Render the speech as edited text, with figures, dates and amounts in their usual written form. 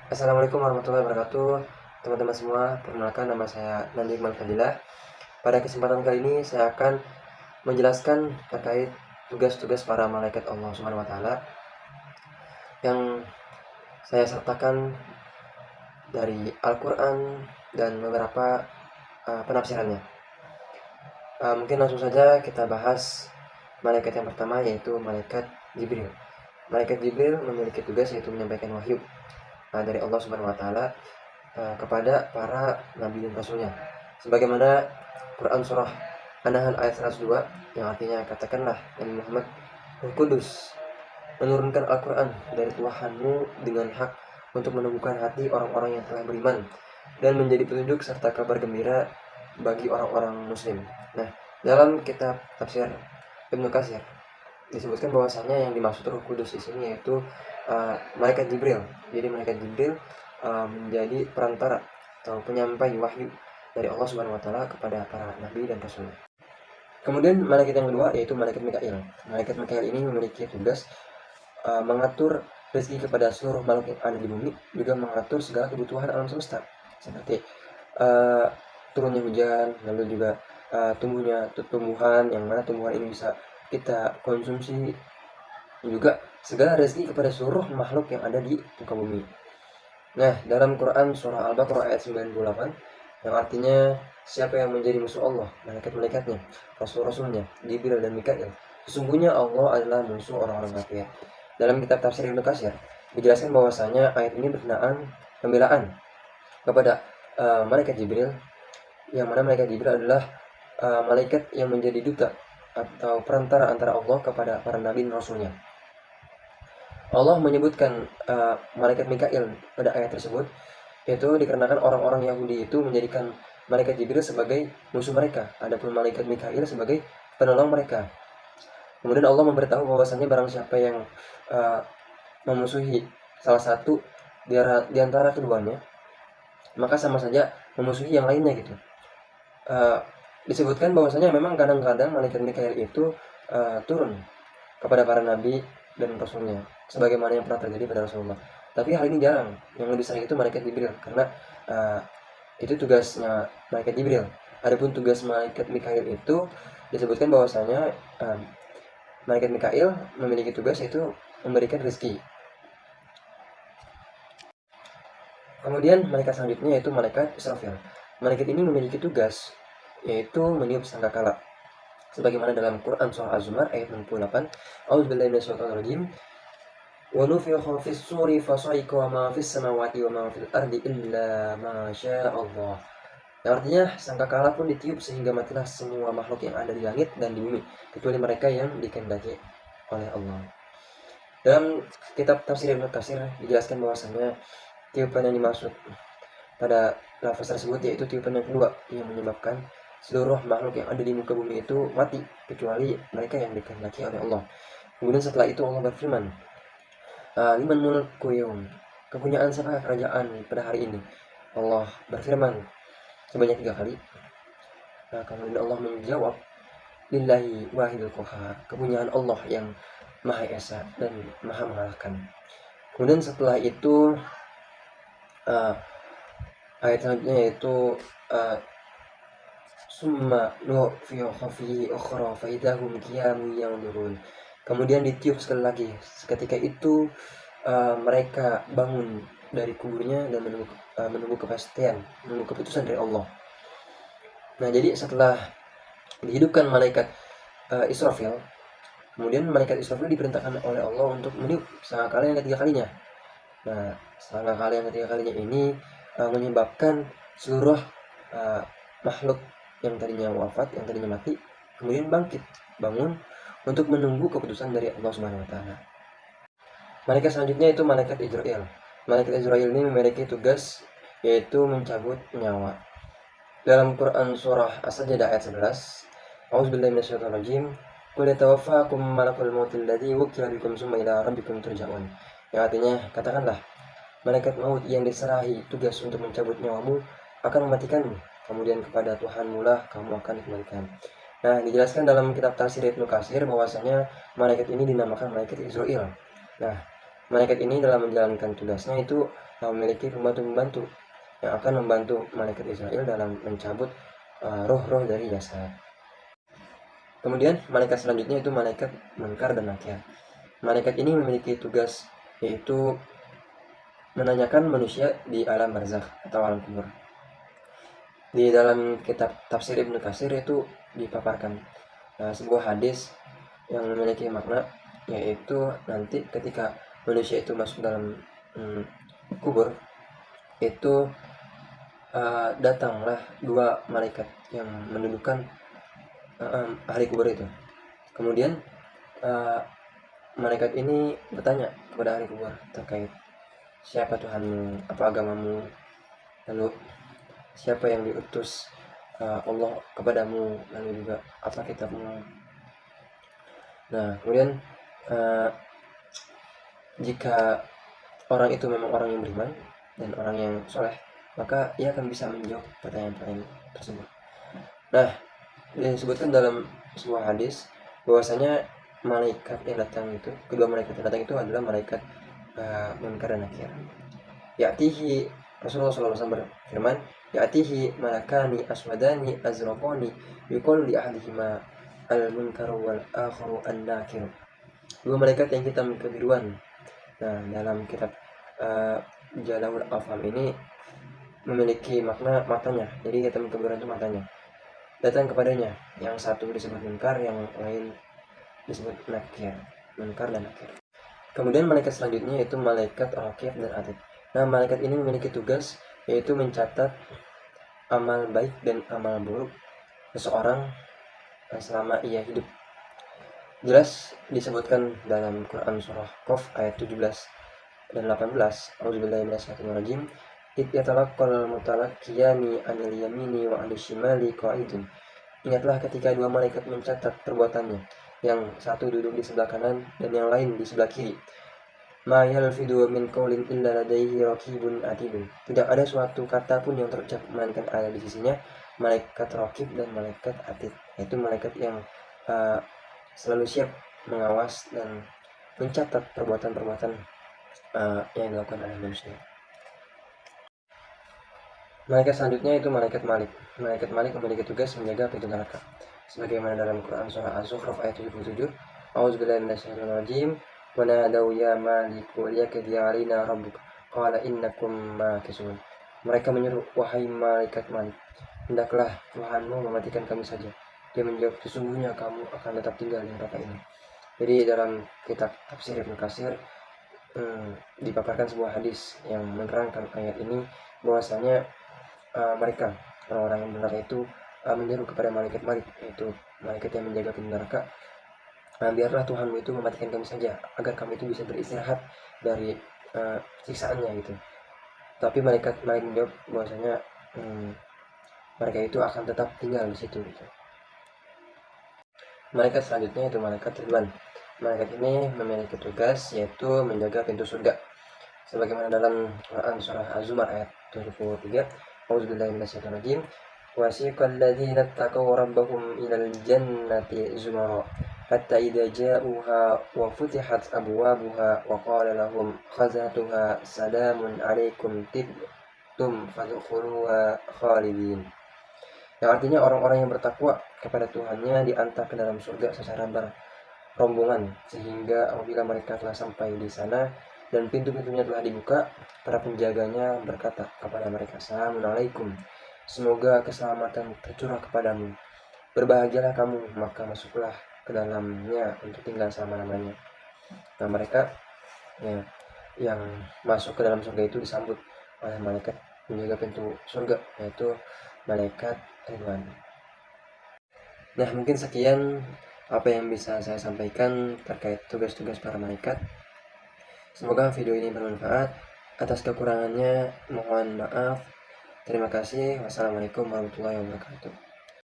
Assalamualaikum warahmatullahi wabarakatuh. Teman-teman semua, perkenalkan nama saya Nandi Iqbal Fadilah. Pada kesempatan kali ini saya akan menjelaskan terkait tugas-tugas para malaikat Allah Subhanahu wa taala yang saya sertakan dari Al-Qur'an dan beberapa penafsirannya. Mungkin langsung saja kita bahas malaikat yang pertama, yaitu malaikat Jibril. Malaikat Jibril memiliki tugas yaitu menyampaikan wahyu dari Allah Subhanahu wa taala kepada para nabi dan rasulnya. Sebagaimana Quran surah An-Nahl ayat 102 yang artinya, katakanlah Nabi Muhammad, Roh Kudus menurunkan Al-Quran dari Tuhanmu dengan hak untuk menumbuhkan hati orang-orang yang telah beriman dan menjadi petunjuk serta kabar gembira bagi orang-orang muslim. Nah, dalam kitab tafsir Ibnu Katsir disebutkan bahwasanya yang dimaksud Roh Kudus di sini yaitu malaikat Jibril. Jadi malaikat Jibril menjadi perantara atau penyampai wahyu dari Allah Subhanahu wa taala kepada para nabi dan rasul. Kemudian malaikat yang kedua yaitu malaikat Mikail. Malaikat Mikail ini memiliki tugas mengatur rezeki kepada seluruh makhluk yang ada di bumi, juga mengatur segala kebutuhan alam semesta seperti turunnya hujan, lalu juga tumbuhnya tumbuhan, yang mana tumbuhan ini bisa kita konsumsi, juga segala rezeki kepada seluruh makhluk yang ada di muka bumi. Nah, dalam Quran surah Al-Baqarah ayat 98 yang artinya, siapa yang menjadi musuh Allah, malaikat-malaikatnya, rasul-rasulnya, Jibril dan Mikail, sesungguhnya Allah adalah musuh orang-orang kafir. Dalam kitab tafsir Ibnu Katsir dijelaskan bahwasanya ayat ini berkenaan pembelaan kepada malaikat Jibril, yang mana malaikat Jibril adalah malaikat yang menjadi duta atau perantara antara Allah kepada para nabi dan rasulnya. Allah menyebutkan malaikat Mikail pada ayat tersebut, yaitu dikarenakan orang-orang Yahudi itu menjadikan malaikat Jibril sebagai musuh mereka, adapun malaikat Mikail sebagai penolong mereka. Kemudian Allah memberitahu bahwasanya barang siapa yang memusuhi salah satu di antara keduanya, maka sama saja memusuhi yang lainnya gitu. Disebutkan bahwasanya memang kadang-kadang malaikat Mikail itu turun kepada para nabi dan rasulnya, sebagaimana yang pernah terjadi pada Rasulullah. Tapi hal ini jarang. Yang lebih sering itu malaikat Jibril, karena itu tugasnya malaikat Jibril. Adapun tugas malaikat Mikail itu disebutkan bahwasanya malaikat Mikail memiliki tugas yaitu memberikan rezeki. Kemudian malaikat selanjutnya yaitu malaikat Israfil. Malaikat ini memiliki tugas yaitu meniup sangkakala. Sebagaimana dalam Quran surah Az-Zumar ayat 68, A'udzubillahi minasyaitonir rajim. Wa nufikha fis suri fasa'iqa ma fis samawati wa ma fil ardi illa ma Allah. Yang artinya, sangkakala pun ditiup sehingga matilah semua makhluk yang ada di langit dan di bumi, kecuali mereka yang dikehendaki oleh Allah. Dalam kitab tafsir Ibnu Katsir dijelaskan bahwasanya tiupan yang dimaksud pada lafaz tersebut yaitu tiupan yang kedua, yang menyebabkan seluruh makhluk yang ada di muka bumi itu mati, kecuali mereka yang dikehendaki oleh Allah. Kemudian setelah itu Allah berfirman, liman mulku yaum, kepunyaan siapa kerajaan pada hari ini? Allah berfirman sebanyak 3 kali. Kemudian Allah menjawab, lillahi wahidul qahar, kepunyaan Allah yang maha esa dan maha mengalahkan. Kemudian setelah itu ayat selanjutnya yaitu summa nufiha fihi ukhra fa idahum qiyamun yanzurun. Kemudian ditiup sekali lagi. Seketika itu mereka bangun dari kuburnya dan menunggu kepastian, menunggu keputusan dari Allah. Nah, jadi setelah dihidupkan malaikat Israfil, kemudian malaikat Israfil diperintahkan oleh Allah untuk meniup sangkakala yang ketiga kalinya. Nah, sangkakala yang ketiga kalinya ini menyebabkan seluruh makhluk yang tadinya wafat, yang tadinya mati, kemudian bangkit, bangun untuk menunggu keputusan dari Allah Subhanahu wa taala. Malaikat selanjutnya itu malaikat Israil. Malaikat Israil ini memiliki tugas yaitu mencabut nyawa. Dalam Quran surah As-Sajdah ayat 11, A'udzubillahi minasyaitonir rajim. Qul yatawaffakum malakul mautil ladzi wukila bikum tsumma ila rabbikum turja'un. Yang artinya, katakanlah, malaikat maut yang diserahi tugas untuk mencabut nyawamu akan mematikanmu, kemudian kepada Tuhanmu lah kamu akan dikembalikan. Nah, dijelaskan dalam kitab tafsir Ibnu Katsir bahwasanya malaikat ini dinamakan malaikat Israil. Nah, Malaikat ini dalam menjalankan tugasnya itu memiliki pembantu-pembantu yang akan membantu malaikat Israel dalam mencabut roh-roh dari jasad. Kemudian malaikat selanjutnya itu malaikat Munkar dan Nakir. Malaikat ini memiliki tugas yaitu menanyakan manusia di alam barzakh atau alam kubur. Di dalam kitab tafsir Ibnu Katsir itu dipaparkan sebuah hadis yang memiliki makna, yaitu nanti ketika manusia itu masuk dalam kubur itu datanglah dua malaikat yang mendudukkan ahli kubur itu. Kemudian malaikat ini bertanya kepada ahli kubur terkait siapa Tuhanmu, apa agamamu, lalu siapa yang diutus Allah kepadamu, lalu juga apa kitabmu. Nah, kemudian jika orang itu memang orang yang beriman dan orang yang soleh, maka ia akan bisa menjawab pertanyaan-pertanyaan tersebut. Nah, disebutkan dalam sebuah hadis bahwasanya malaikat yang datang itu, kedua malaikat yang datang itu adalah malaikat Munkar dan Nakir. Ya'tihi, Rasulullah SAW berfirman, Ya'tihi malakani aswadani azraqani yuqalu li ahadihima al-munkar wal akharu an-nakir. Dua malaikat yang hitam kebiruan. Nah, dalam kitab Jalalaul Afham ini memiliki makna matanya. Jadi hitam kebiruan itu matanya. Datang kepadanya, yang satu disebut Munkar, yang lain disebut Nakir. Munkar dan Nakir. Kemudian malaikat selanjutnya yaitu malaikat Raqib dan Atid. Nah, malaikat ini memiliki tugas yaitu mencatat amal baik dan amal buruk seseorang selama ia hidup. Jelas disebutkan dalam Quran surah Qaf ayat 17 dan 18. Auzubillahi minasyaitonirrajim. Id yatalaqqal mutalaqqiyani 'anil yamini wa 'anil shimali qa'idun. Ingatlah ketika dua malaikat mencatat perbuatannya, yang satu duduk di sebelah kanan dan yang lain di sebelah kiri. Ma yalfidu min qaulin illa ladaihi raqibun atidun. Tidak ada suatu kata pun yang terucap melainkan ada di sisinya malaikat raqib dan malaikat atid, yaitu malaikat yang selalu siap mengawas dan mencatat perbuatan-perbuatan yang dilakukan oleh manusia. Malaikat selanjutnya itu malaikat Malik. Malaikat Malik memiliki tugas menjaga pintu neraka. Sebagaimana dalam Quran surah Az-Zukhruf ayat 77, A'udzubillahi minasyaitonirrajim. Wa nadaw ya Maliku liyaqdi 'alaina rabbuk qala innakum makisun. Mereka menyeru, wahai malaikat Malik, hendaklah Tuhanmu mematikan kami saja. Dia menjawab, sesungguhnya kamu akan tetap tinggal di neraka ini. Jadi dalam kitab tafsir Ibnu Katsir dipaparkan sebuah hadis yang menerangkan ayat ini bahwasanya mereka orang-orang yang neraka itu menyeru kepada malaikat Malik, yaitu malaikat yang menjaga pintu neraka, biarlah Tuhanmu itu mematikan kami saja agar kami itu bisa beristirahat dari siksaannya gitu. Tapi malaikat Malik menjawab bahwasanya mereka itu akan tetap tinggal di situ gitu. Malaikat selanjutnya itu malaikat Ridwan. Malaikat ini memiliki tugas yaitu menjaga pintu surga. Sebagaimana dalam Quran surah Az-Zumar ayat 73, Auzubillahi minasyaitonirrajim. Wasiqal ladzina taqaw rabbahum ilal jannati zumara hatta idza ja'uha wa futihat abwabuha wa qala lahum khazanatuha salamun 'alaikum tibtum fadkhuluha khalidin. Yang artinya orang-orang yang bertakwa kepada Tuhannya diantar ke dalam surga secara berombongan, sehingga apabila mereka telah sampai di sana dan pintu-pintunya telah dibuka, para penjaganya berkata kepada mereka, Assalamualaikum, semoga keselamatan tercurah kepadamu, berbahagialah kamu, maka masuklah ke dalamnya untuk tinggal selama-lamanya. Nah, mereka yang masuk ke dalam surga itu disambut oleh malaikat menjaga pintu surga, yaitu malaikat Ridwan. Nah, mungkin sekian apa yang bisa saya sampaikan terkait tugas-tugas para malaikat. Semoga video ini bermanfaat. Atas kekurangannya mohon maaf. Terima kasih. Wassalamualaikum warahmatullahi wabarakatuh.